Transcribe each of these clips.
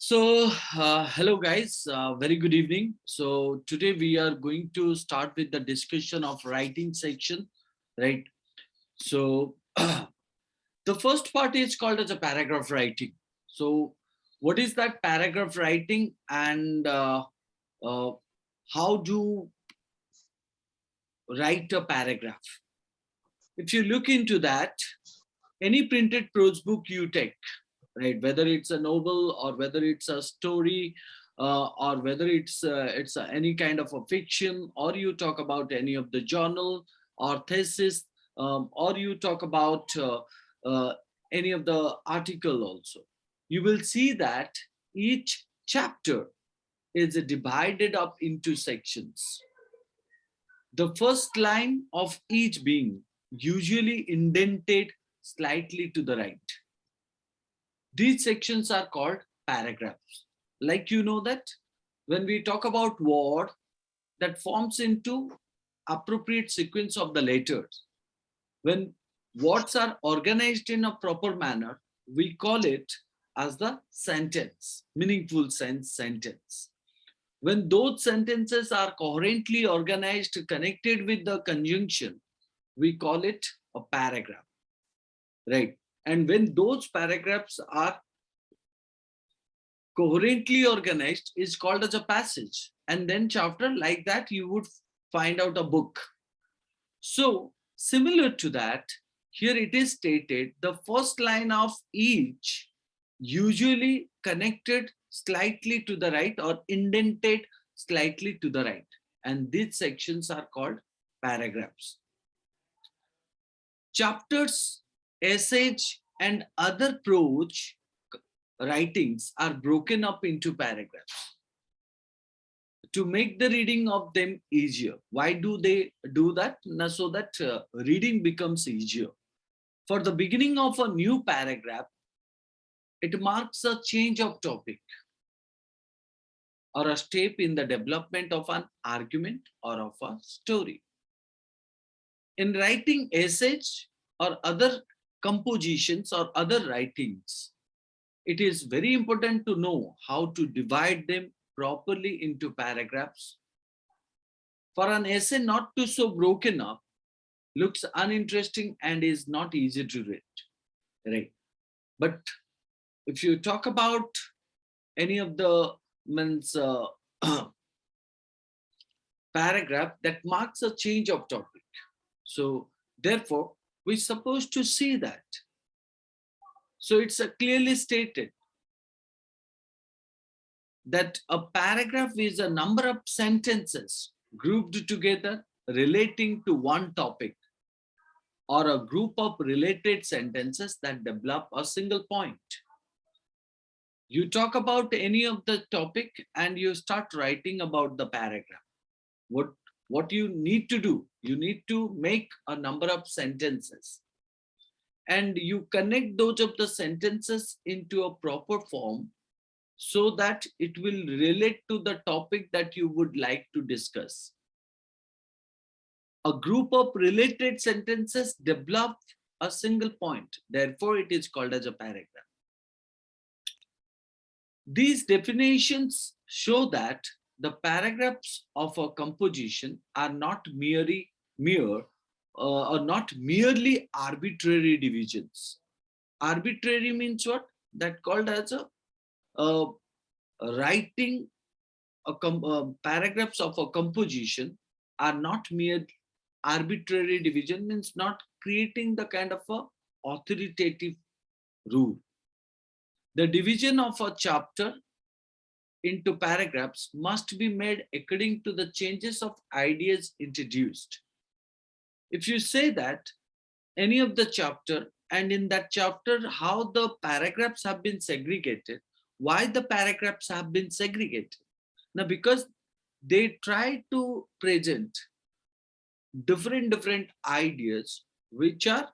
Hello guys, very good evening. So today we are going to start with the discussion of writing section, right? So the first part is called as a paragraph writing. So what is that paragraph writing, and uh, how do write a paragraph? If you look into that, any printed prose book you take, right, whether it's a novel or whether it's a story, or whether it's any kind of a fiction, or you talk about any of the journal or thesis, or you talk about uh, any of the article also, you will see that each chapter is divided up into sections, the first line of each being usually indented slightly to the right. These sections are called paragraphs. Like you know that when we talk about word that forms into appropriate sequence of the letters, when words are organized in a proper manner, we call it as the sentence, meaningful sense sentence. When those sentences are coherently organized, connected with the conjunction, we call it a paragraph, right? And when those paragraphs are coherently organized is called as a passage, and then chapter, like that you would find out a book. So similar to that, here it is stated the first line of each usually connected slightly to the right or indented slightly to the right, and these sections are called paragraphs. Chapters, essays, and other prose writings are broken up into paragraphs to make the reading of them easier. Why do they do that? Now, so that reading becomes easier. For the beginning of a new paragraph, it marks a change of topic or a step in the development of an argument or of a story. In writing essays or other compositions or other writings, it is very important to know how to divide them properly into paragraphs. For an essay not to so broken up, looks uninteresting and is not easy to read, right? But if you talk about any of the means paragraph that marks a change of topic, so therefore we're supposed to see that. So it's clearly stated that a paragraph is a number of sentences grouped together relating to one topic, or a group of related sentences that develop a single point. You talk about any of the topic and you start writing about the paragraph. What you need to do, you need to make a number of sentences, and you connect those of the sentences into a proper form so that it will relate to the topic that you would like to discuss. A group of related sentences develop a single point. Therefore, it is called as a paragraph. These definitions show that the paragraphs of a composition are not merely arbitrary divisions. Arbitrary means what? That called as a writing paragraphs of a composition are not mere arbitrary division, means not creating the kind of a authoritative rule. The division of a chapter into paragraphs must be made according to the changes of ideas introduced. If you say that any of the chapter, and in that chapter how the paragraphs have been segregated, why the paragraphs have been segregated? Now, because they try to present different ideas which are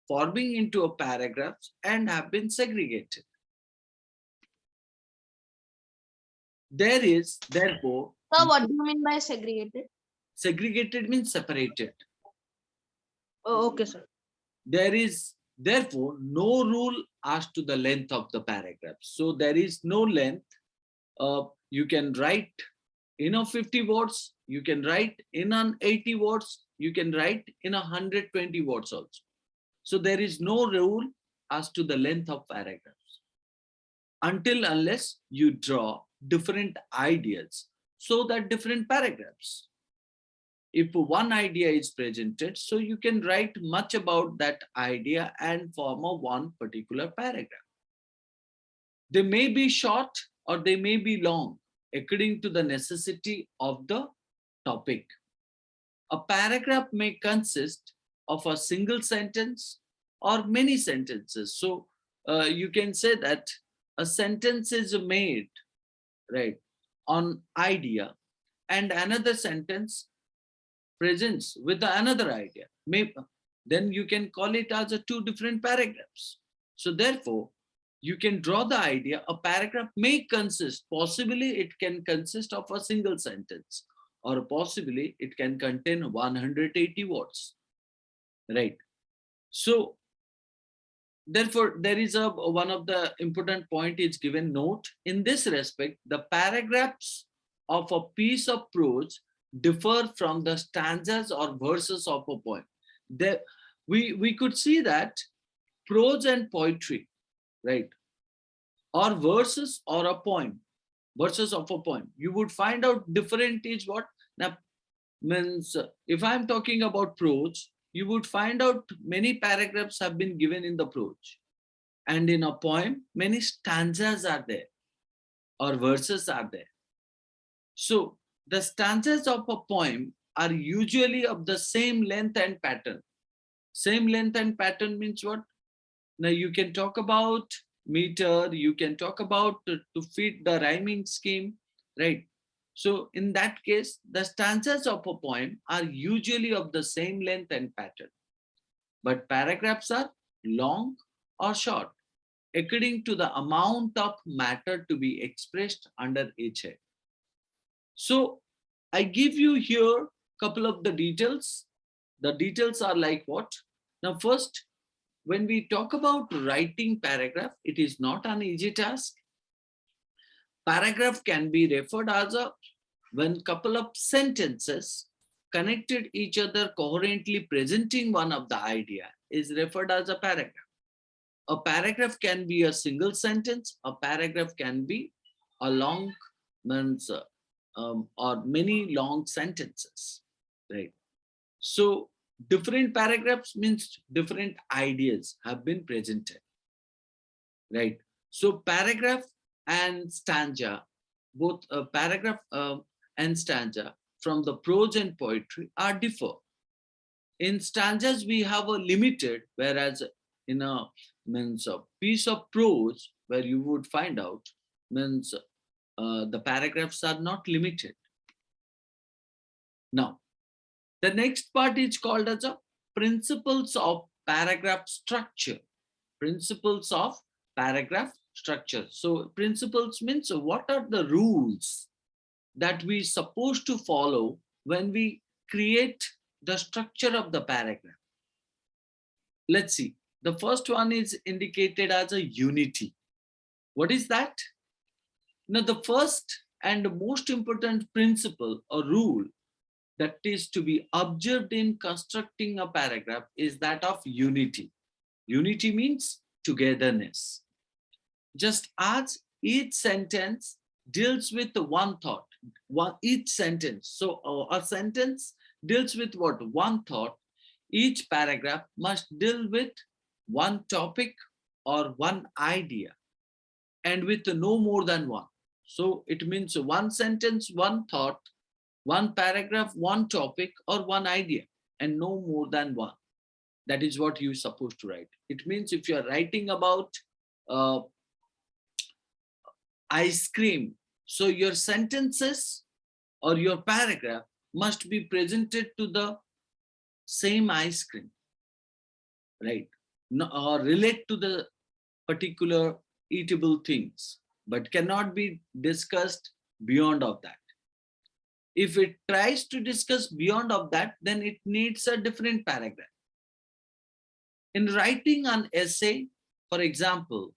forming into a paragraphs and have been segregated. There is therefore, So what do you mean by segregated? segregated means separated. Oh, okay, sir. There is Therefore, no rule as to the length of the paragraph. So there is no length. You can write in a 50 words, you can write in an 80 words, you can write in 120 words also. So there is no rule as to the length of paragraphs until unless you draw different ideas so that different paragraphs. If one idea is presented, so you can write much about that idea and form a one particular paragraph. They may be short or they may be long according to the necessity of the topic. A paragraph may consist of a single sentence or many sentences. So you can say that a sentence is made, right, on idea, and another sentence presents with another idea. Then you can call it as a two different paragraphs. So therefore, you can draw the idea. A paragraph may consist, possibly it can consist of a single sentence, or possibly it can contain 180 words, right? So therefore, there is a one of the important point is given note. In this respect, the paragraphs of a piece of prose differ from the stanzas or verses of a poem. There, we could see that prose and poetry, right, or verses or a poem, verses of a poem, you would find out different is what. Now, means if I'm talking about prose, you would find out many paragraphs have been given in the prose, and in a poem many stanzas are there or verses are there. So the stanzas of a poem are usually of the same length and pattern. Same length and pattern means what? Now you can talk about meter, you can talk about to fit the rhyming scheme, right? So in that case, the stanzas of a poem are usually of the same length and pattern, but paragraphs are long or short according to the amount of matter to be expressed under each head. So I give you here couple of the details. The details are like what? Now first, when we talk about writing paragraph, it is not an easy task. Paragraph can be referred as a when couple of sentences connected each other coherently presenting one of the idea is referred as a paragraph. A paragraph can be a single sentence. A paragraph can be a long means or many long sentences, right? So different paragraphs means different ideas have been presented, right? So paragraph and stanza, both paragraph and stanza from the prose and poetry are differ. In stanzas we have a limited, whereas in a means a piece of prose where you would find out means the paragraphs are not limited. Now the next part is called as a principles of paragraph structure. Principles of paragraph structure. So principles means what are the rules that we supposed to follow when we create the structure of the paragraph. Let's see. The first one is indicated as a unity. What is that? Now the first and most important principle or rule that is to be observed in constructing a paragraph is that of unity. Unity means togetherness. Just as each sentence deals with one thought, each sentence. So a sentence deals with what? One thought. Each paragraph must deal with one topic or one idea, and with no more than one. So it means one sentence, one thought, one paragraph, one topic, or one idea, and no more than one. That is what you're supposed to write. It means if you're writing about uh, ice cream, so your sentences or your paragraph must be presented to the same ice cream, right? No, or relate to the particular eatable things, but cannot be discussed beyond of that. If it tries to discuss beyond of that, then it needs a different paragraph. In writing an essay, for example,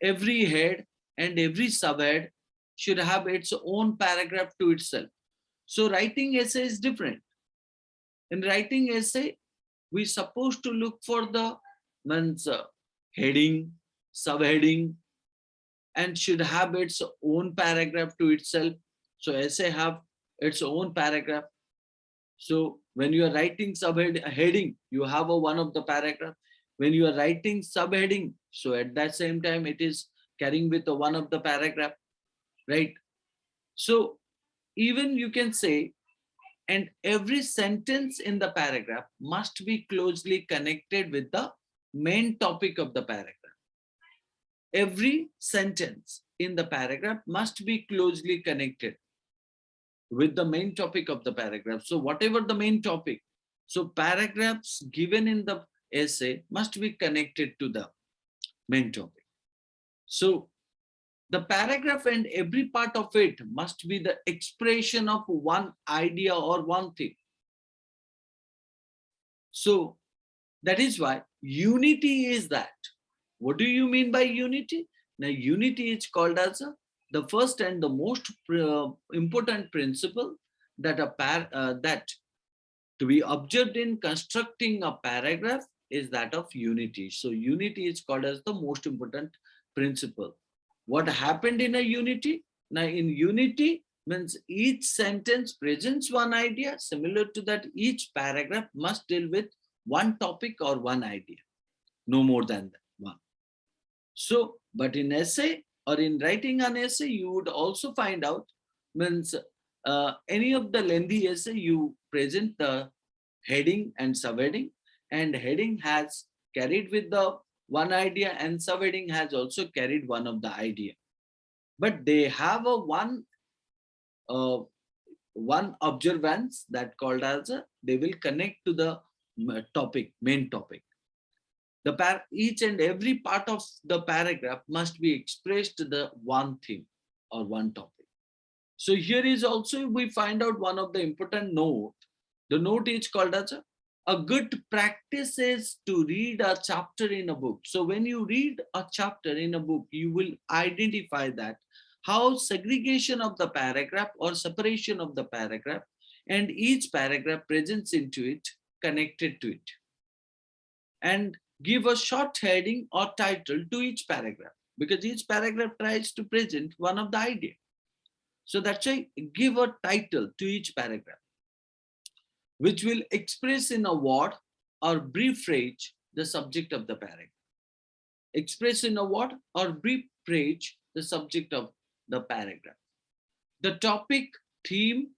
every head and every subhead should have its own paragraph to itself. So writing essay is different. In writing essay, we supposed to look for the means heading, subheading, and should have its own paragraph to itself. So essay have its own paragraph. So when you are writing subheading, you have a one of the paragraph. When you are writing subheading, so at that same time it is carrying with the one of the paragraph, right? So even you can say, and every sentence in the paragraph must be closely connected with the main topic of the paragraph. Every sentence in the paragraph must be closely connected with the main topic of the paragraph. So whatever the main topic, so paragraphs given in the essay must be connected to the main topic. So the paragraph and every part of it must be the expression of one idea or one thing. So that is why unity is that. What do you mean by unity? Now unity is called as the first and the most important principle that that to be observed in constructing a paragraph is that of unity. So unity is called as the most important principle. What happened in a unity? Now in unity means each sentence presents one idea. Similar to that, each paragraph must deal with one topic or one idea, no more than that one. So, but in essay or in writing an essay, you would also find out means any of the lengthy essay, you present the heading and subheading, and heading has carried with the one idea and subheading has also carried one of the idea. But they have a uh, one observance that called as they will connect to the topic, main topic. Each and every part of the paragraph must be expressed the one theme or one topic. So here is also we find out one of the important note. The note is called as a good practice is to read a chapter in a book. So when you read a chapter in a book, you will identify that how segregation of the paragraph or separation of the paragraph and each paragraph presents into it, connected to it. And give a short heading or title to each paragraph because each paragraph tries to present one of the idea. So that's why give a title to each paragraph, which will express in a word or brief phrase the subject of the paragraph. Express in a word or brief phrase the subject of the paragraph. The topic, theme,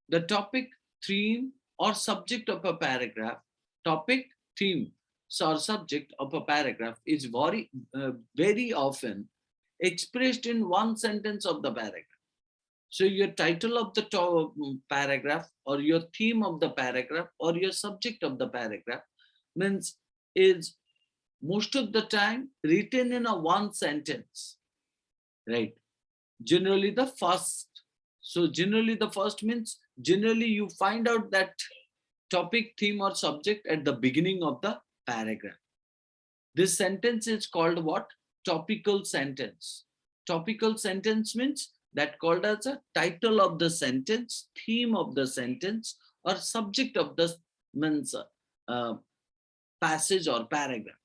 the topic, theme, or subject of a paragraph, topic, theme, or subject of a paragraph is very often expressed in one sentence of the paragraph. So your title of the paragraph or your theme of the paragraph or your subject of the paragraph means is most of the time written in a one sentence, right? Generally the first. So generally the first means generally you find out that topic, theme or subject at the beginning of the paragraph. This sentence is called what? Topical sentence. Topical sentence means that called as a title of the sentence, theme of the sentence or subject of the means passage or paragraph.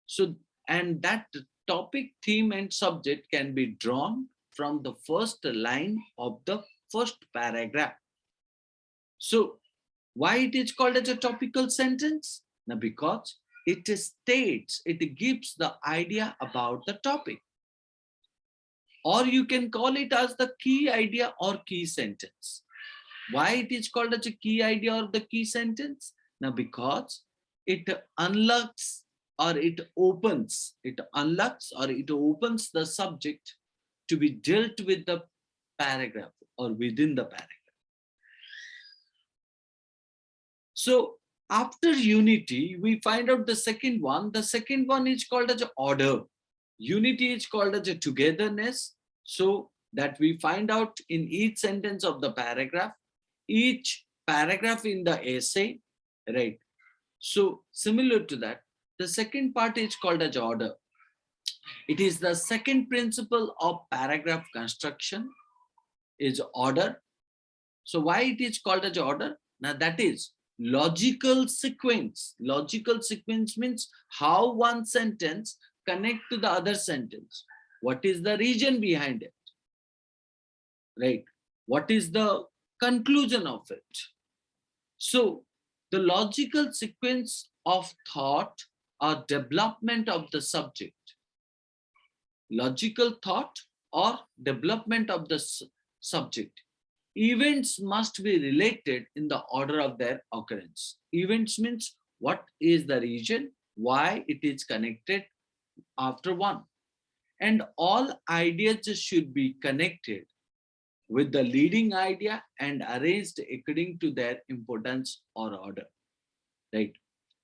So and that topic, theme and subject can be drawn from the first line of the first paragraph. So why it is called as a topical sentence? Now, because it states, it gives the idea about the topic. Or you can call it as the key idea or key sentence. Why it is called as a key idea or the key sentence? Now, because it unlocks or it opens the subject to be dealt with the paragraph or within the paragraph. So after unity, we find out the second one. The second one is called as order. Unity is called as a togetherness. So that we find out in each sentence of the paragraph, each paragraph in the essay, right? So similar to that, the second part is called as order. It is the second principle of paragraph construction is order. So why it is called as order? Now that is logical sequence. Logical sequence means how one sentence connect to the other sentence. What is the reason behind it? Right? What is the conclusion of it? So the logical sequence of thought or development of the subject. Logical thought or development of the subject. Events must be related in the order of their occurrence. Events means what is the reason, why it is connected after one. And all ideas should be connected with the leading idea and arranged according to their importance or order. Right?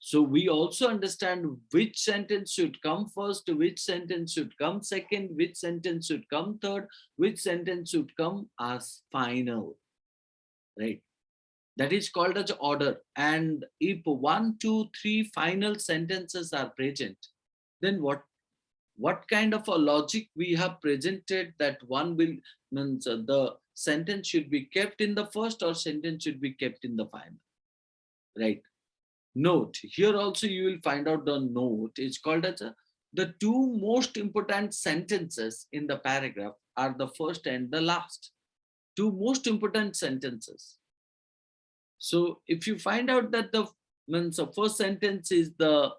So we also understand which sentence should come first, which sentence should come second, which sentence should come third, which sentence should come as final. Right? That is called as order. And if 1, 2, 3 final sentences are present, then what kind of a logic we have presented that one will means the sentence should be kept in the first or sentence should be kept in the final, right? Note here also you will find out the note is called as the two most important sentences in the paragraph are the first and the last. Two most important sentences. So if you find out that the means the first sentence is the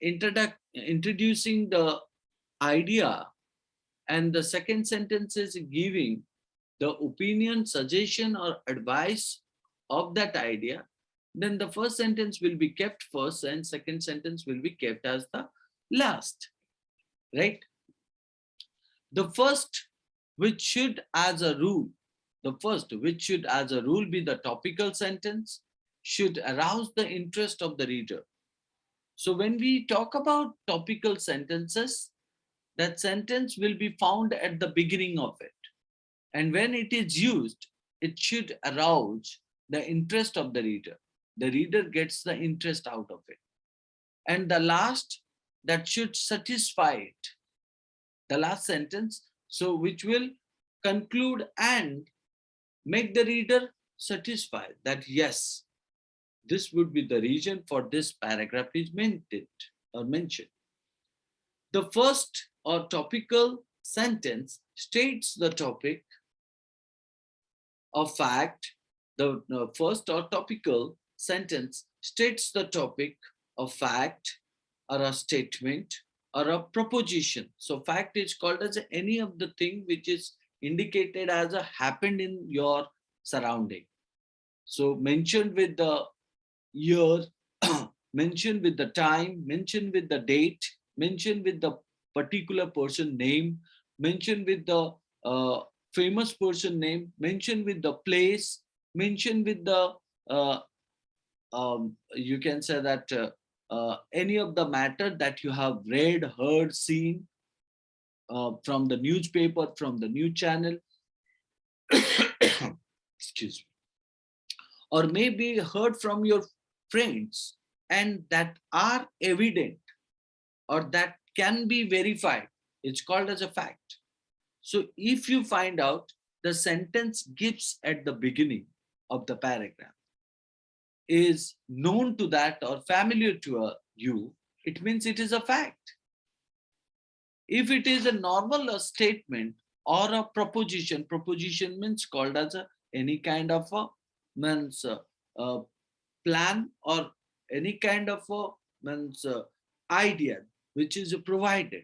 introducing the idea, and the second sentence is giving the opinion, suggestion, or advice of that idea, then the first sentence will be kept first and second sentence will be kept as the last, right? The first, which should as a rule, the first, which should as a rule be the topical sentence, should arouse the interest of the reader. So when we talk about topical sentences, that sentence will be found at the beginning of it. And when it is used, it should arouse the interest of the reader. The reader gets the interest out of it. And the last, that should satisfy it. The last sentence, so which will conclude and make the reader satisfied that yes, this would be the reason for this paragraph is mentioned. The first or topical sentence states the topic of fact. The first or topical sentence states the topic of fact or a statement or a proposition. So fact is called as any of the thing which is indicated as a happened in your surrounding. So mentioned with the year, mentioned with the time, mentioned with the date, mentioned with the particular person name, mentioned with the famous person name, mentioned with the place, mentioned with the you can say that any of the matter that you have read, heard, seen from the newspaper, from the news channel, excuse me, or maybe heard from your friends, and that are evident or that can be verified. It's called as a fact. So if you find out the sentence gives at the beginning of the paragraph is known to that or familiar to you, it means it is a fact. If it is a normal statement or a proposition means called as any kind of a means plan or any kind of a means idea which is provided.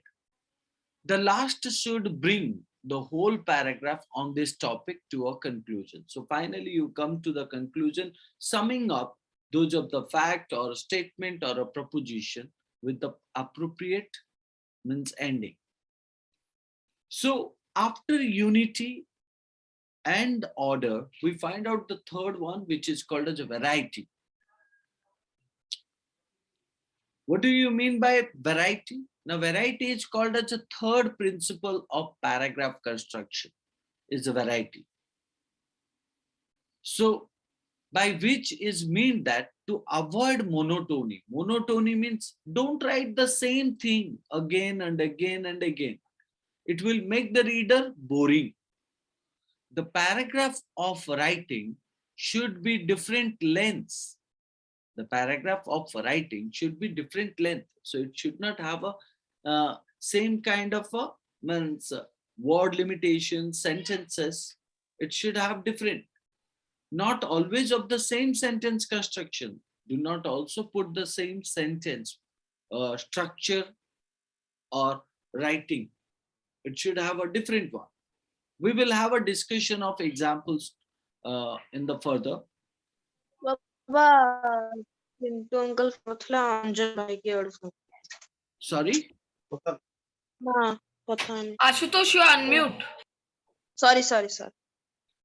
The last should bring the whole paragraph on this topic to a conclusion. So finally, you come to the conclusion, summing up those of the fact or a statement or a proposition with the appropriate means ending. So after unity and order, we find out the third one, which is called as a variety. What do you mean by variety? Now, variety is called as a third principle of paragraph construction, is a variety. So by which is mean that to avoid monotony. Monotony means don't write the same thing again and again and again. It will make the reader boring. The paragraph of writing should be different lengths. The paragraph of writing should be different length. So it should not have a same kind of a means word limitation, sentences. It should have different, not always of the same sentence construction. Do not also put the same sentence structure or writing. It should have a different one. We will have a discussion of examples in the further. Baba Pintu uncle पतला अंजन भाई की ओर से Sorry. हाँ पता नहीं Ashutosh, you unmute. sorry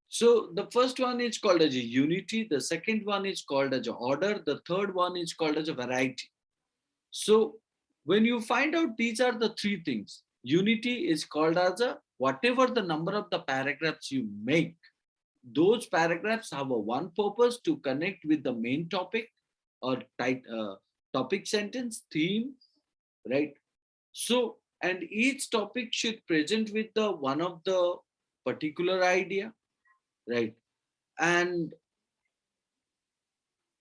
So the first one is called as a unity. The second one is called as a order. The third one is called as a variety. So when you find out these are the three things, unity is called as a whatever the number of the paragraphs you make, those paragraphs have a one purpose to connect with the main topic or topic sentence theme, right? So and each topic should present with the one of the particular idea, right? And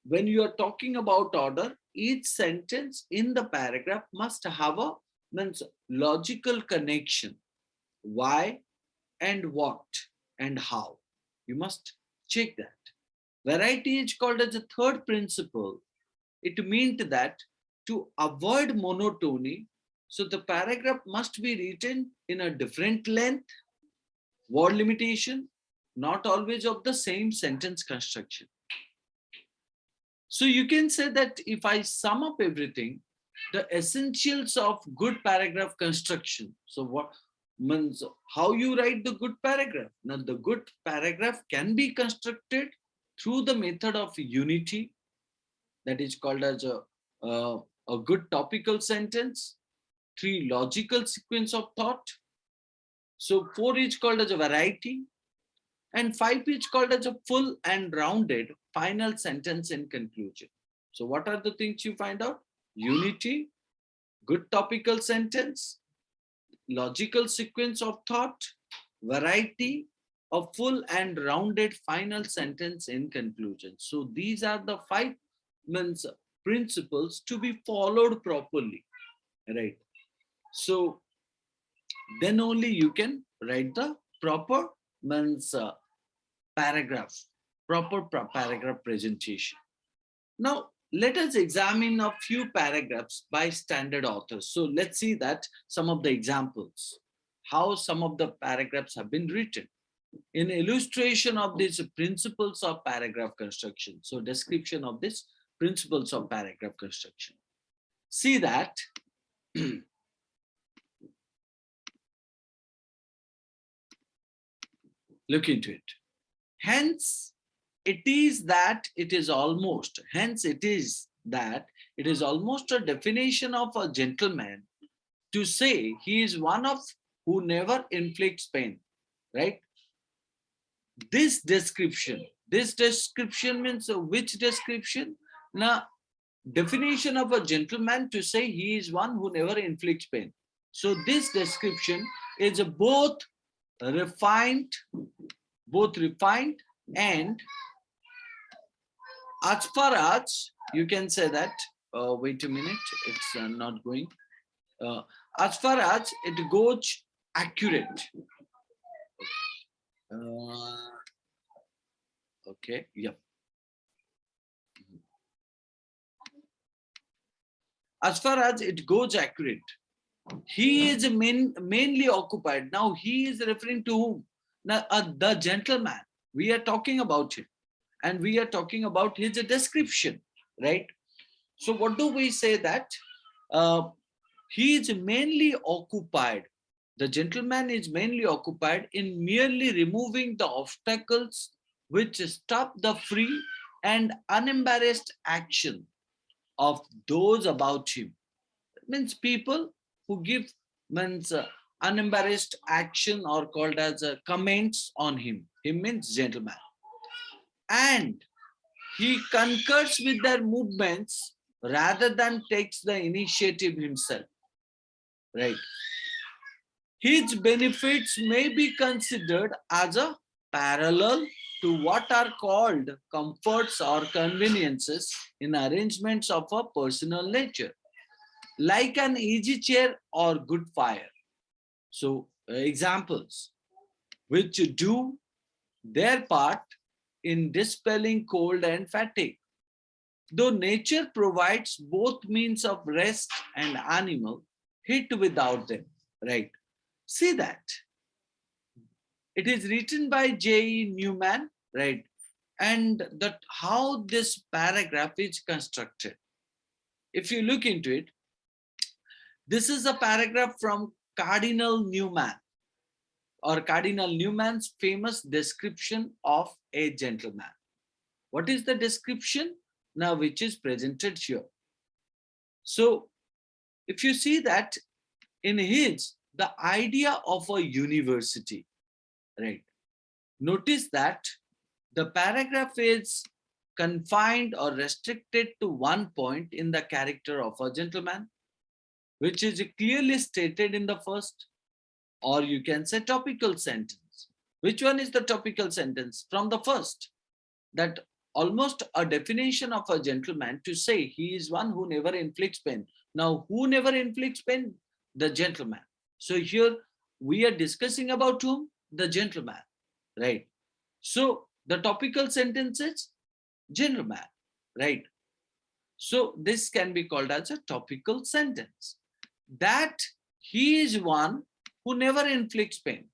when you are talking about order, each sentence in the paragraph must have a means logical connection. Why and what and how. You must check that. Variety is called as a third principle. It meant that to avoid monotony, so the paragraph must be written in a different length, word limitation, not always of the same sentence construction. So you can say that if I sum up everything, the essentials of good paragraph construction. So what means how you write the good paragraph? Now the good paragraph can be constructed through the method of unity, that is called as a good topical sentence, 3 logical sequence of thought. So 4 is called as a variety, and 5 is called as a full and rounded final sentence in conclusion. So what are the things you find out? Unity, good topical sentence, logical sequence of thought, variety, a full and rounded final sentence in conclusion. So these are the 5 means principles to be followed properly, right? So then only you can write the proper means paragraph, proper paragraph presentation. Now, let us examine a few paragraphs by standard authors. So let's see that some of the examples, how some of the paragraphs have been written in illustration of these principles of paragraph construction. So description of this principles of paragraph construction. See that look into it. Hence, it is almost a definition of a gentleman to say he is one of who never inflicts pain, right? This description means which description? Now, definition of a gentleman to say he is one who never inflicts pain. So this description is both refined and as far as you can say that, wait a minute, it's not going. As far as it goes accurate. Okay, yep. As far as it goes accurate, he is mainly occupied. Now he is referring to whom? Now, the gentleman. We are talking about him. And we are talking about his description, right? So what do we say that? He is mainly occupied. The gentleman is mainly occupied in merely removing the obstacles which stop the free and unembarrassed action of those about him. It means people who give means unembarrassed action or called as comments on him. He means gentleman. And He concurs with their movements rather than takes the initiative himself, right? His benefits may be considered as a parallel to what are called comforts or conveniences in arrangements of a personal nature, like an easy chair or good fire. So, examples which do their part in dispelling cold and fatigue. Though nature provides both means of rest and animal, hit without them, right? See that. It is written by J.E. Newman, right? And that how this paragraph is constructed. If you look into it, this is a paragraph from Cardinal Newman, or Cardinal Newman's famous description of a gentleman. What is the description now which is presented here? So if you see that in his, the idea of a university, right? Notice that the paragraph is confined or restricted to one point in the character of a gentleman, which is clearly stated in the first, or you can say topical sentence. Which one is the topical sentence? From the first, that almost a definition of a gentleman to say he is one who never inflicts pain. Now, who never inflicts pain? The gentleman. So here we are discussing about whom? The gentleman, right? So the topical sentence is gentleman, right? So this can be called as a topical sentence. That he is one who never inflicts pain.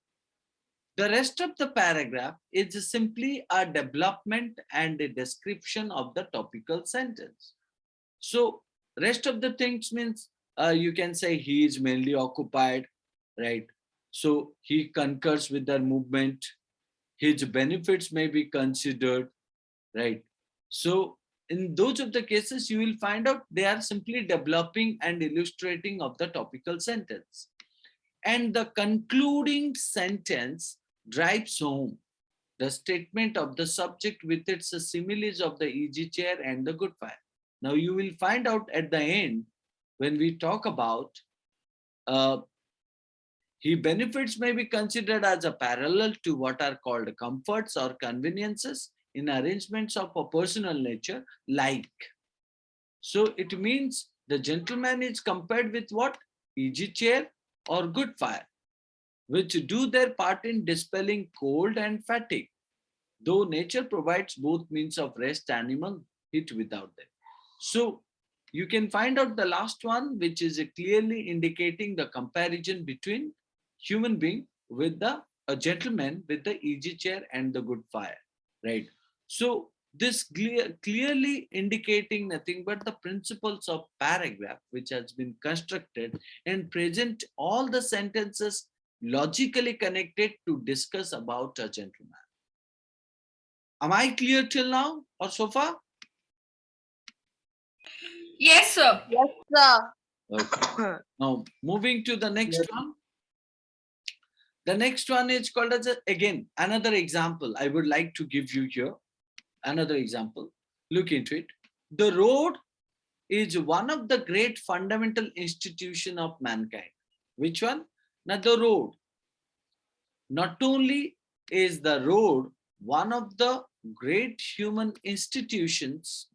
The rest of the paragraph is simply a development and a description of the topical sentence. So rest of the things means you can say he is mainly occupied, right? So he concurs with their movement. His benefits may be considered, right? So in those of the cases, you will find out they are simply developing and illustrating of the topical sentence. And the concluding sentence drives home the statement of the subject with its similes of the easy chair and the good fire. Now you will find out at the end when we talk about uh, he benefits may be considered as a parallel to what are called comforts or conveniences in arrangements of a personal nature, like. So it means the gentleman is compared with what? Easy chair or good fire, which do their part in dispelling cold and fatigue, though nature provides both means of rest animal hit without them. So you can find out the last one, which is clearly indicating the comparison between human being with the a gentleman with the easy chair and the good fire, right? So this clearly indicating nothing but the principles of paragraph which has been constructed and present all the sentences logically connected to discuss about a gentleman. Am I clear till now or so far? Yes, sir. Yes, sir. Okay. Now moving to the next one. The next one is called as again another example. I would like to give you here another example. Look into it. The road is one of the great fundamental institution of mankind. Which one? Now the road. Not only is the road one of the great human institutions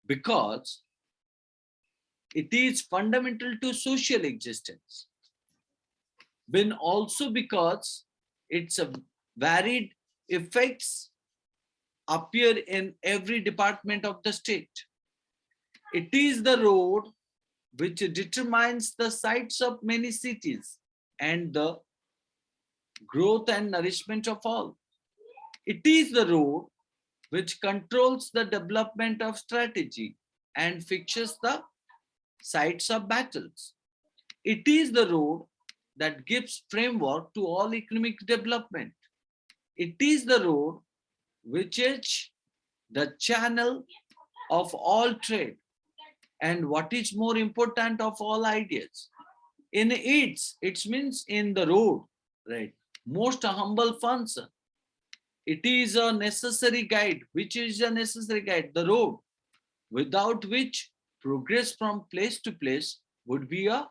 because it is fundamental to social existence, but also because its varied effects appear in every department of the state. It is the road which determines the sites of many cities and the growth and nourishment of all. It is the road which controls the development of strategy and fixes the sites of battles. It is the road that gives framework to all economic development. It is the road which is the channel of all trade and what is more important of all ideas. In it means in the road, right? Most humble function It is a necessary guide. Which is a necessary guide? The road, without which progress from place to place would be a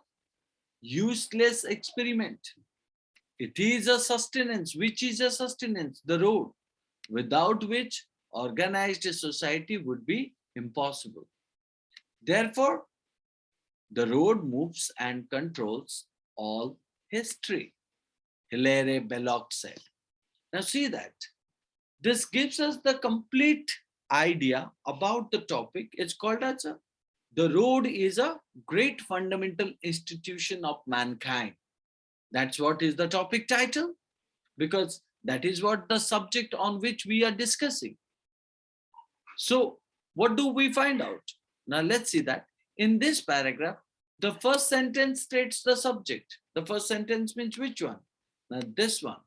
useless experiment. It is a sustenance. Which is a sustenance? The road, without which organized society would be impossible. Therefore, the road moves and controls all history, Hilaire Belloc said. Now see that. This gives us the complete idea about the topic. It's called as the road is a great fundamental institution of mankind. That's what is the topic title, because that is what the subject on which we are discussing. So what do we find out? Now let's see that. In this paragraph, the first sentence states the subject. The first sentence means which one? Now this one.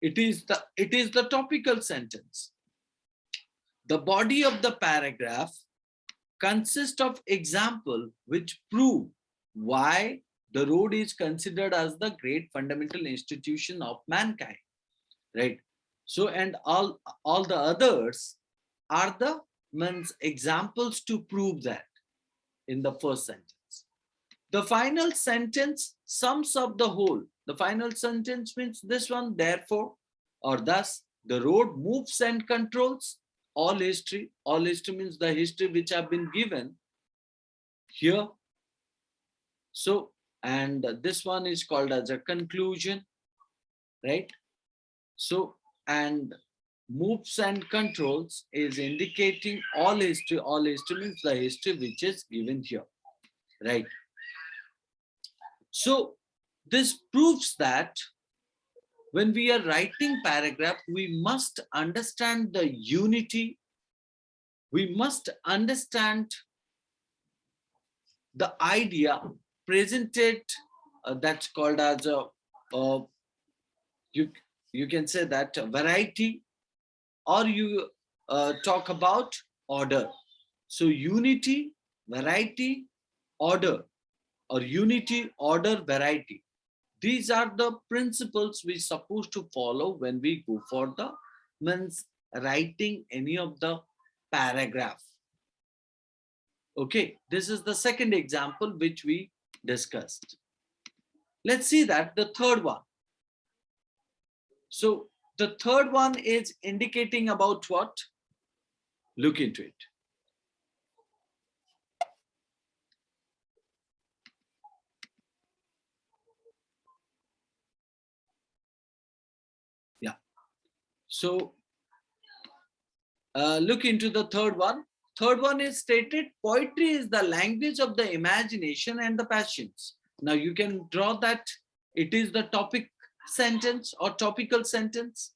It is the topical sentence. The body of the paragraph consists of example which prove why the road is considered as the great fundamental institution of mankind, right? So, and all the others are the means examples to prove that in the first sentence. The final sentence sums up the whole. The final sentence means this one, therefore, or thus, the road moves and controls all history. All history means the history which have been given here. So, and this one is called as a conclusion, right? So, and moves and controls is indicating all history. All history means the history which is given here, right? So, this proves that when we are writing paragraph, we must understand the unity. We must understand the idea presented, that's called as a, you can say that variety, or you talk about order. So unity, variety, order, or unity, order, variety. These are the principles we're supposed to follow when we go for the means writing any of the paragraph. Okay, this is the second example which we discussed. Let's see that the third one. So the third one is indicating about what? Look into it. Yeah. So look into the third one. Third one is stated, poetry is the language of the imagination and the passions. Now you can draw that it is the topic sentence or topical sentence.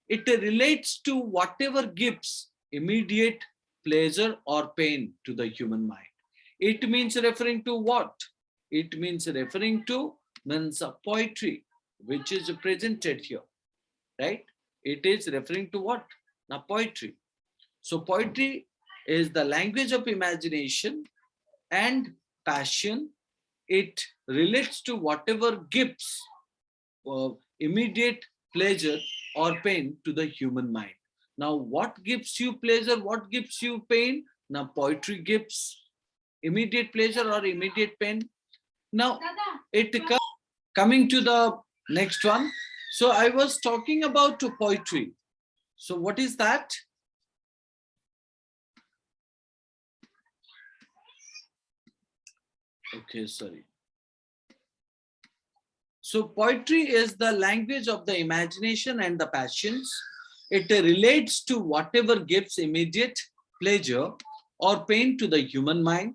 It relates to whatever gives immediate pleasure or pain to the human mind. It means referring to what? It means referring to means poetry, which is presented here, right? It is referring to what? Now poetry. So poetry is the language of imagination and passion. It relates to whatever gives immediate pleasure or pain to the human mind. Now, what gives you pleasure? What gives you pain? Now, poetry gives immediate pleasure or immediate pain. Now, coming to the next one. So, I was talking about poetry. So, what is that? Okay, sorry. So poetry is the language of the imagination and the passions. It relates to whatever gives immediate pleasure or pain to the human mind.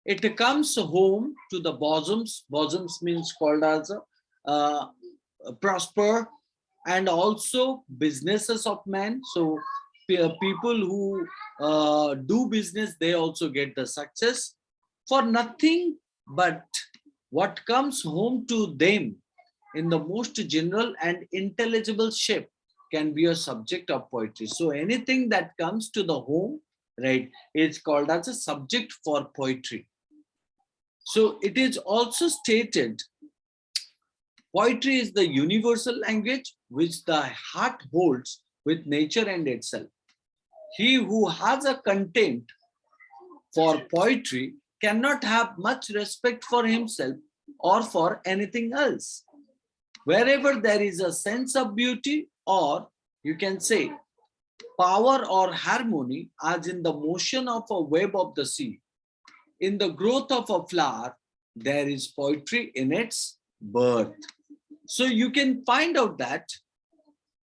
It comes home to the bosoms. Bosoms means called as prosper, and also businesses of men. So people who do business, they also get the success for nothing but what comes home to them in the most general and intelligible shape can be a subject of poetry. So anything that comes to the home, right, is called as a subject for poetry. So it is also stated Poetry is the universal language which the heart holds with nature and itself. He who has a contempt for poetry cannot have much respect for himself or for anything else. Wherever there is a sense of beauty, or you can say power or harmony, as in the motion of a wave of the sea, in the growth of a flower, there is poetry in its birth. So you can find out that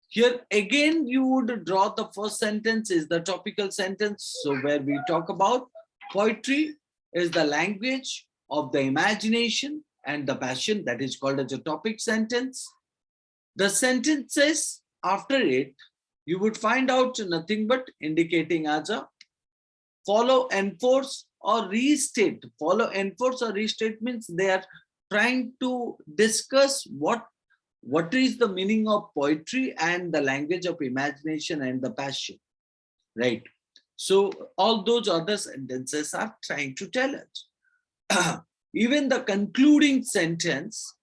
here again you would draw the first sentence is the topical sentence. So where we talk about poetry is the language of the imagination and the passion, that is called as a topic sentence. The sentences after it, you would find out nothing but indicating as a follow, enforce or restate. Follow, enforce or restate means they are trying to discuss what is the meaning of poetry and the language of imagination and the passion, right? So all those other sentences are trying to tell us. Even the concluding sentence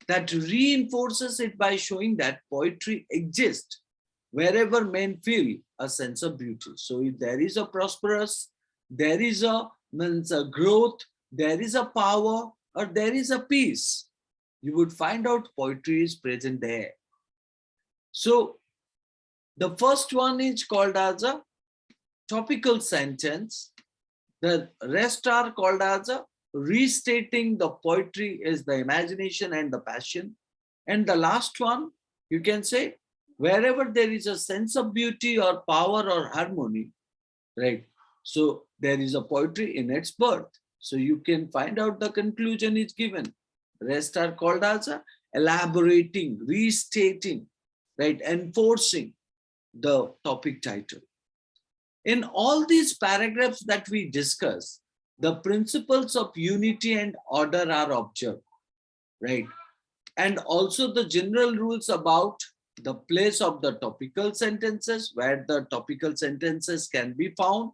that reinforces it by showing that poetry exists wherever men feel a sense of beauty. So if there is a prosperous, there is a growth, there is a power, or there is a peace, you would find out poetry is present there. So the first one is called as a topical sentence. The rest are called as a restating the poetry is the imagination and the passion. And the last one, you can say, wherever there is a sense of beauty or power or harmony, right? So there is a poetry in its birth. So you can find out the conclusion is given. Rest are called as a elaborating, restating, right? Enforcing the topic title. In all these paragraphs that we discuss, the principles of unity and order are observed, right? And also the general rules about the place of the topical sentences, where the topical sentences can be found,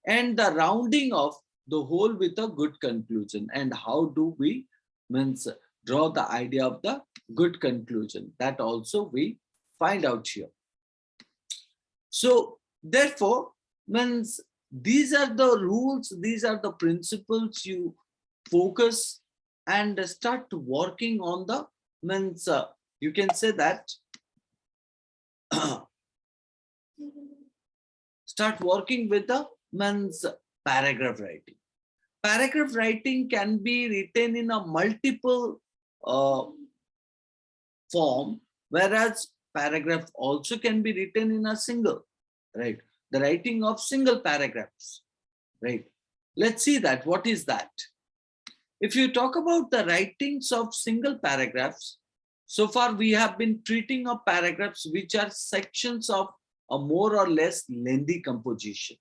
and the rounding of the whole with a good conclusion. And how do we draw the idea of the good conclusion? That also we find out here. So therefore, these are the rules, these are the principles you focus and start working on the you can say that start working with the paragraph writing. Paragraph writing can be written in a multiple form, whereas paragraph also can be written in a single, right? The writing of single paragraphs, right? Let's see that. What is that? If you talk about the writings of single paragraphs, so far we have been treating of paragraphs which are sections of a more or less lengthy composition,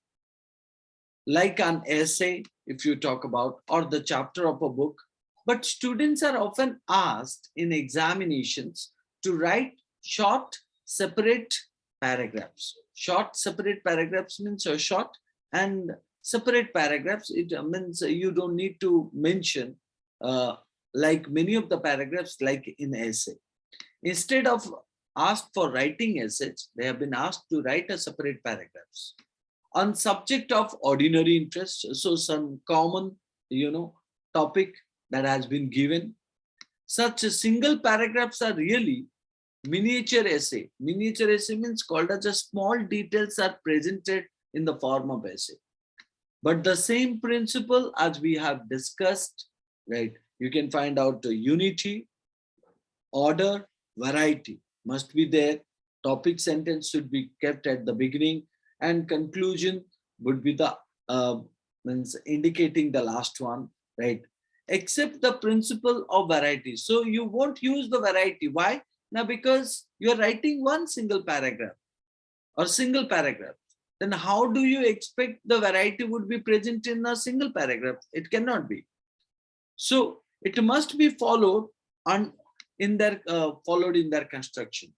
like an essay, if you talk about, or the chapter of a book. But students are often asked in examinations to write short, separate paragraphs. Short, separate paragraphs means short, and separate paragraphs, it means you don't need to mention like many of the paragraphs like in essay. Instead of asked for writing essays, they have been asked to write a separate paragraphs on subject of ordinary interest. So some common, topic that has been given. Such single paragraphs are really miniature essay. Miniature essay means called as a small details are presented in the form of essay. But the same principle as we have discussed, right? You can find out the unity, order, variety must be there. Topic sentence should be kept at the beginning, and conclusion would be the means indicating the last one, right? Except the principle of variety. So you won't use the variety. Why? Now, because you're writing one single paragraph or single paragraph. Then how do you expect the variety would be present in a single paragraph? It cannot be. So it must be followed in their construction.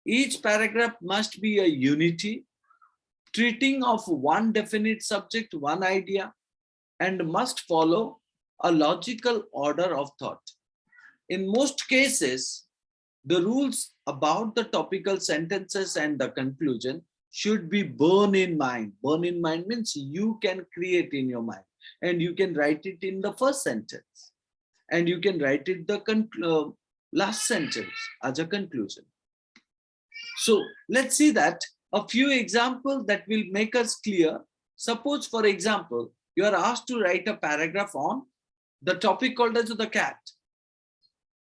Each paragraph must be a unity, treating of one definite subject, one idea, and must follow a logical order of thought. in most cases, the rules about the topical sentences and the conclusion should be borne in mind. Borne in mind means you can create in your mind and you can write it in the first sentence and you can write it the last sentence as a conclusion. So let's see that a few examples that will make us clear. Suppose, for example, you are asked to write a paragraph on the topic called as the cat.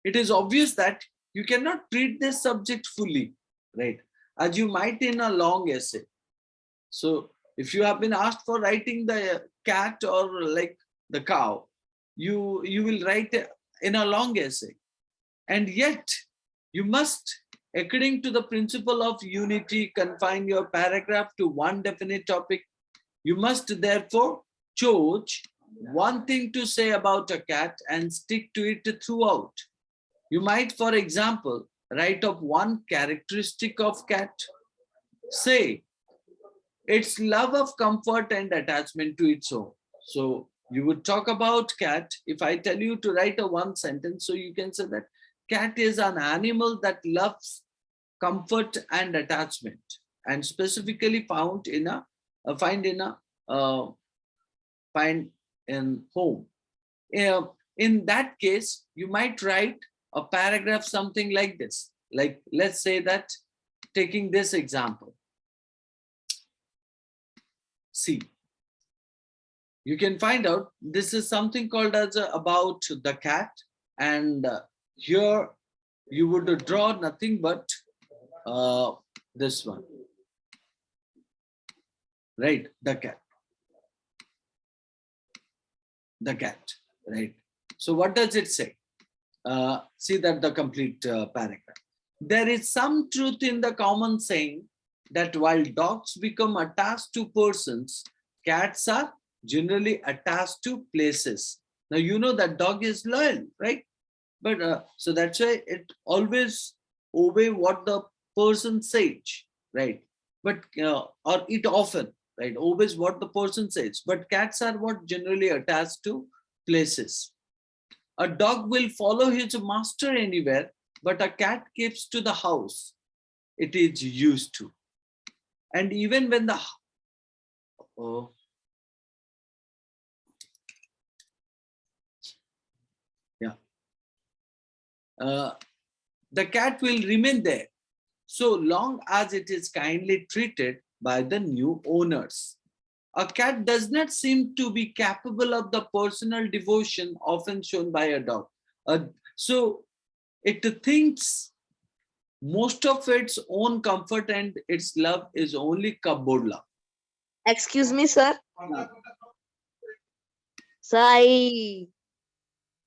It is obvious that you cannot treat this subject fully, right? As you might in a long essay. So if you have been asked for writing the cat or like the cow, you will write in a long essay. And yet you must, according to the principle of unity, confine your paragraph to one definite topic. You must therefore choose one thing to say about a cat and stick to it throughout. You might, for example, write of one characteristic of cat. Say, its love of comfort and attachment to its own. So you would talk about cat. If I tell you to write a one sentence, so you can say that cat is an animal that loves comfort and attachment, and specifically found in a find in home. In that case, you might write a paragraph something like this. Like, let's say that, taking this example, see, you can find out this is something called as about the cat, and here you would draw nothing but this one, right? The cat, right? So what does it say? See that the complete paragraph. There is some truth in the common saying that while dogs become attached to persons, cats are generally attached to places. Now you know that dog is loyal, right? But so that's why it always obey what the person says, right? But or it often, right, obeys what the person says. But cats are what generally attached to places. A dog will follow his master anywhere, but a cat keeps to the house it is used to. And even when the the cat will remain there so long as it is kindly treated by the new owners. A cat does not seem to be capable of the personal devotion often shown by a dog. So it thinks most of its own comfort and its love is only cupboard love. Excuse me, sir.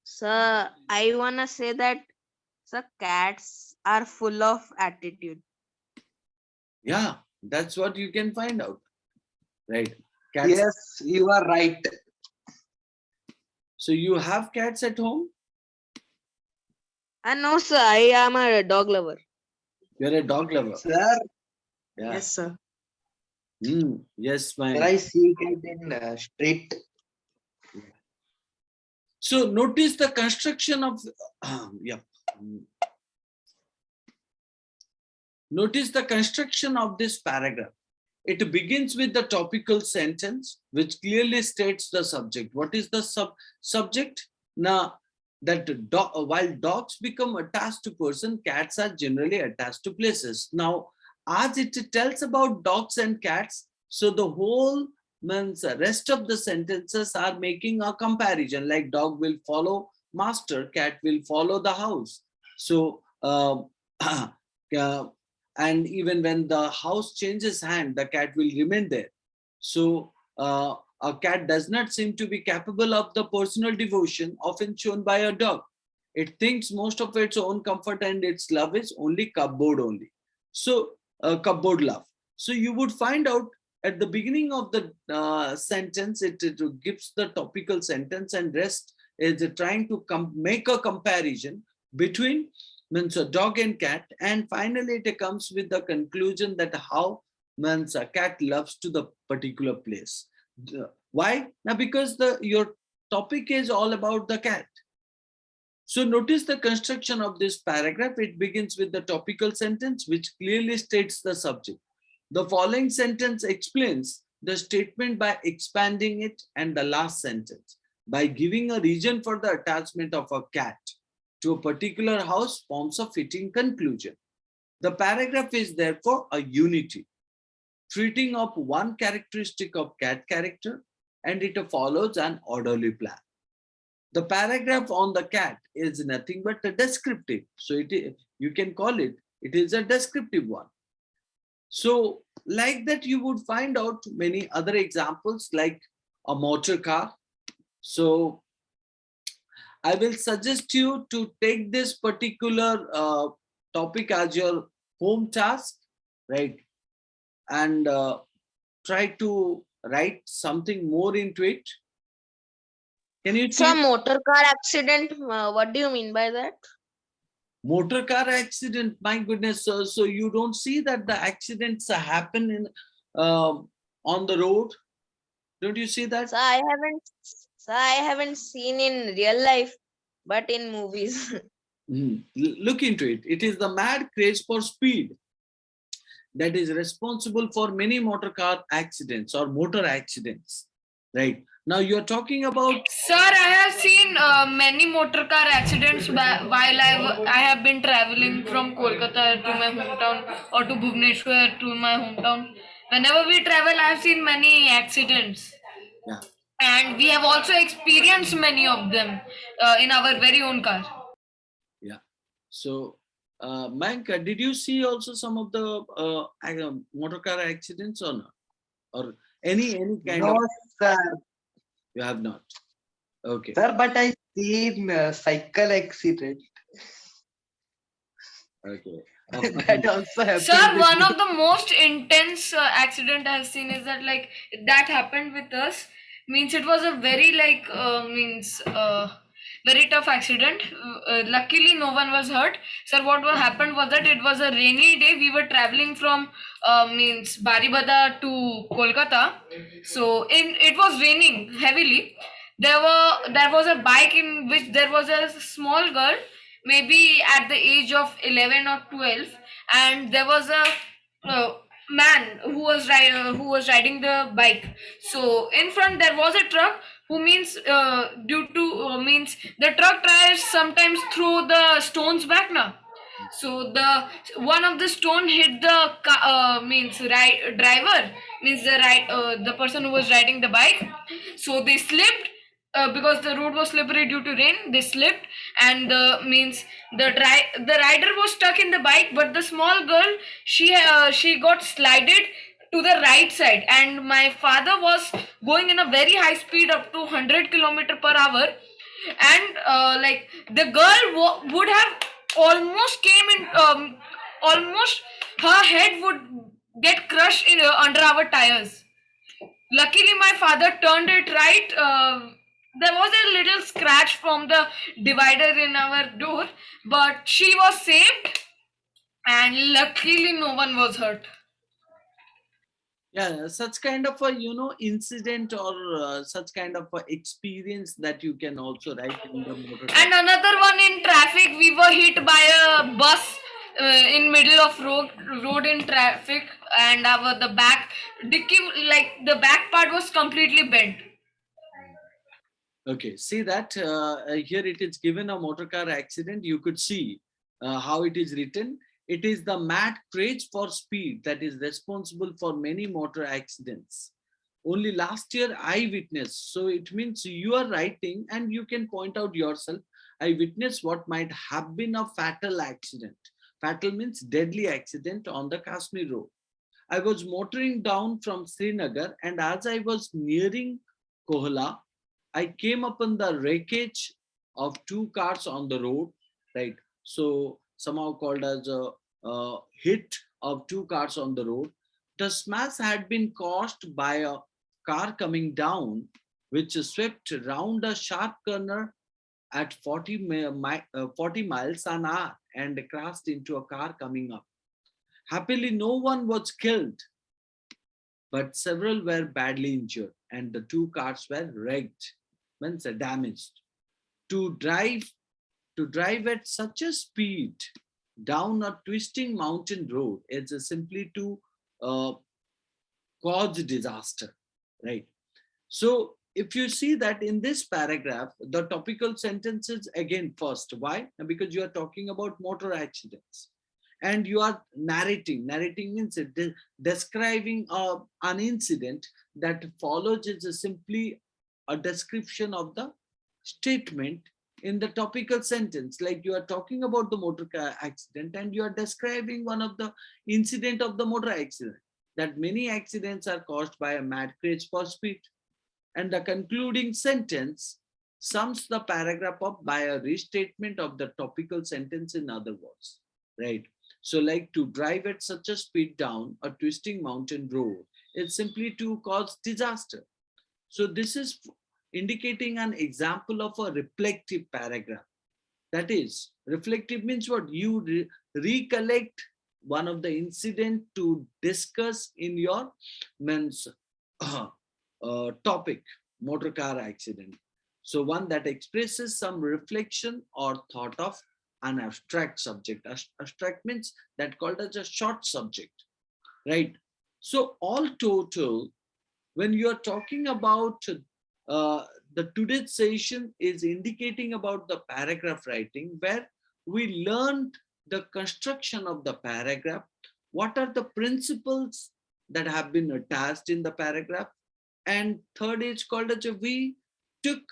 Sir, I wanna say that, sir, cats are full of attitude. Yeah, that's what you can find out, right? Cats. Yes, you are right. So you have cats at home? No, sir, I am a dog lover. You're a dog lover. Sir, Yeah. Yes, sir. Yes, my. when I see cat in street, So notice the construction of Notice the construction of this paragraph. It begins with the topical sentence, which clearly states the subject. What is the subject? Now, that while dogs become attached to person, cats are generally attached to places. Now, as it tells about dogs and cats, so the whole means rest of the sentences are making a comparison, like dog will follow master, cat will follow the house. So and even when the house changes hand, the cat will remain there. So a cat does not seem to be capable of the personal devotion often shown by a dog. It thinks most of its own comfort and its love is only cupboard only. So cupboard love. So you would find out at the beginning of the sentence, it gives the topical sentence, and rest is trying to make a comparison between means a dog and cat, and finally it comes with the conclusion that how means a cat loves to the particular place. Why? Now because your topic is all about the cat. So notice the construction of this paragraph. It begins with the topical sentence, which clearly states the subject. The following sentence explains the statement by expanding it, and the last sentence by giving a reason for the attachment of a cat to a particular house forms a fitting conclusion. The paragraph is therefore a unity, treating of one characteristic of cat character, and it follows an orderly plan. The paragraph on the cat is nothing but a descriptive. So you can call it is a descriptive one. So like that, you would find out many other examples like a motor car. So I will suggest you to take this particular topic as your home task, right? And try to write something more into it. Can you So, see? motor car accident, what do you mean by that? Motor car accident, my goodness. So you don't see that the accidents happen in on the road? Don't you see that? So I haven't seen in real life, but in movies. Look into it. It is the mad craze for speed that is responsible for many motor car accidents or motor accidents, right? Now you're talking about. Sir, I have seen many motor car accidents while I have been traveling from Kolkata to my hometown or to Bhubaneswar to my hometown. Whenever we travel, I have seen many accidents, Yeah, and we have also experienced many of them in our very own car. yeah. So, Mayank, did you see also some of the motor car accidents or not? Or any kind No, of? sir. You have not. Okay. Sir, but I seen cycle accident. Okay. That also happened. Sir, with one me. of the most intense accident I have seen is that like that happened with us. Means it was a very like very tough accident. Luckily, no one was hurt. Sir, what happened was that it was a rainy day. We were traveling from Baribada to Kolkata. So it was raining heavily. There was a bike in which there was a small girl, maybe at the age of 11 or 12, and there was a uh, man who was riding the bike. So in front there was a truck who means due to means the truck tires sometimes throw the stones back now. So the one of the stone hit the driver, means the person who was riding the bike. So they slipped, because the road was slippery due to rain. They slipped, and the rider was stuck in the bike, but the small girl, she got slided to the right side, and my father was going in a very high speed up to 100 km per hour, and like the girl would have almost came in, almost her head would get crushed in under our tires. Luckily my father turned it right. There was a little scratch from the divider in our door, but she was saved, and luckily no one was hurt. Yeah, such kind of a incident or such kind of a experience that you can also write in the motor car. And another one in traffic, we were hit by a bus in middle of road in traffic, and our the back dicky, like the back part was completely bent. Okay, see that here it is given a motor car accident. You could see how it is written. It is the mad craze for speed that is responsible for many motor accidents. Only last year I witnessed. So it means you are writing and you can point out yourself. I witnessed what might have been a fatal accident. Fatal means deadly accident on the Kashmir road. I was motoring down from Srinagar, and as I was nearing Kohla, I came upon the wreckage of two cars on the road, right? So somehow called as a hit of two cars on the road. The smash had been caused by a car coming down, which swept round a sharp corner at 40 miles an hour and crashed into a car coming up. Happily, no one was killed, but several were badly injured, and the two cars were wrecked, means damaged. To drive to drive at such a speed down a twisting mountain road is simply to uh, cause disaster, right? So if you see that in this paragraph, the topical sentence is again first. Why? Because you are talking about motor accidents and you are narrating. Narrating means describing an incident that follows is simply a description of the statement in the topical sentence. Like you are talking about the motor car accident and you are describing one of the incident of the motor accident, that many accidents are caused by a mad craze for speed. And the concluding sentence sums the paragraph up by a restatement of the topical sentence in other words, right? So like to drive at such a speed down a twisting mountain road is simply to cause disaster. So this is indicating an example of a reflective paragraph. That is, reflective means what? You recollect one of the incident to discuss in your means topic, motor car accident. So one that expresses some reflection or thought of an abstract subject. Abstract means that called as a short subject, right? So all total, when you are talking about the today's session is indicating about the paragraph writing, where we learned the construction of the paragraph, what are the principles that have been attached in the paragraph, and third is called as we took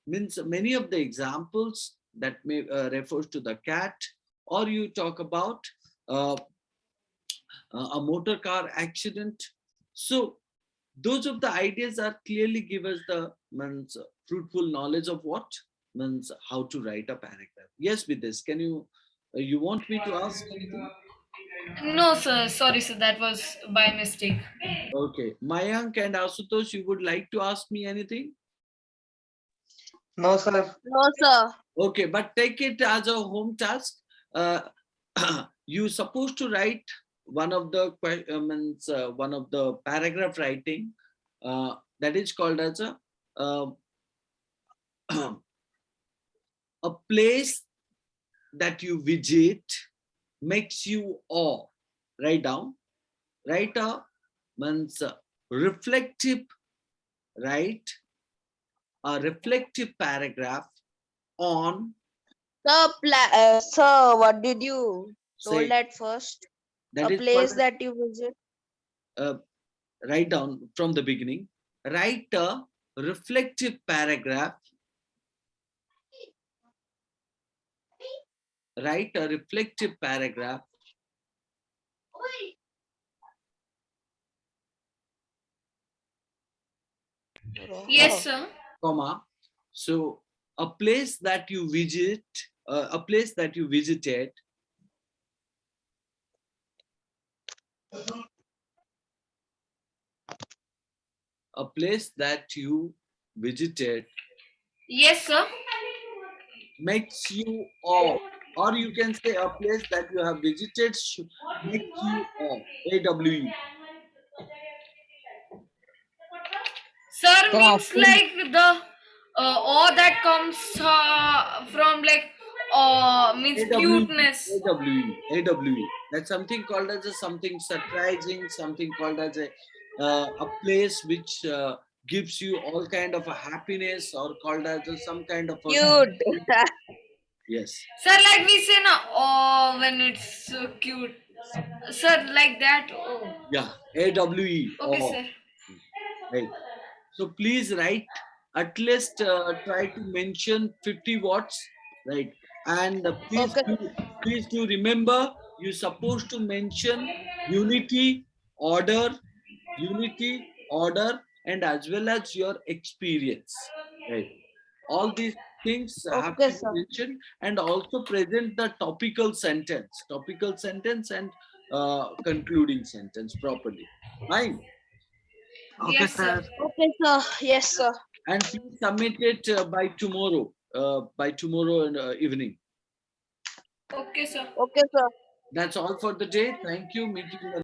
means many of the examples that may refers to the cat, or you talk about uh, a motor car accident. So those of the ideas are clearly give us the means fruitful knowledge of what means how to write a paragraph. Yes, with this, can you want me to ask anything? No, sir. Sorry, sir. That was by mistake. Okay, Mayank and Asutosh, you would like to ask me anything? No, sir. No, sir. Okay, but take it as a home task. Uh, you supposed to write one of the means one of the paragraph writing that is called as uh, a place that you visit makes you awe. Write down. Write a means reflective. Write a reflective paragraph on Sir, what did you told say at first? that A is called place that you visit. uh, write down from the beginning. Write a reflective paragraph. Write a reflective paragraph Yes, sir. comma. So a place that you visit, a place that you visited, a place that you visited Yes, sir. makes you awe, or you can say a place that you have visited makes you awe. AWE. Sir Sir, means actually, like the awe that comes from like means AWE, cuteness. AWE. That's something called as a something surprising, something called as a place which gives you all kind of a happiness, or called as some kind of a Cute. yes. Sir, like we say na, oh, when it's so cute. Sir, like that. Oh. Yeah, AWE. Okay, Oh, sir. right. So please write, at least try to mention 50 watts, right? And Okay. please do remember you're supposed to mention unity, order, unity, order, and as well as your experience, right? All these things have Okay, to be sir. mentioned, and also present the topical sentence and concluding sentence properly. Fine. okay, Yes, sir. sir. Okay, sir. Yes, sir. And please submit it by tomorrow evening. Okay, sir. Okay, sir. That's all for the day. Thank you. Meeting the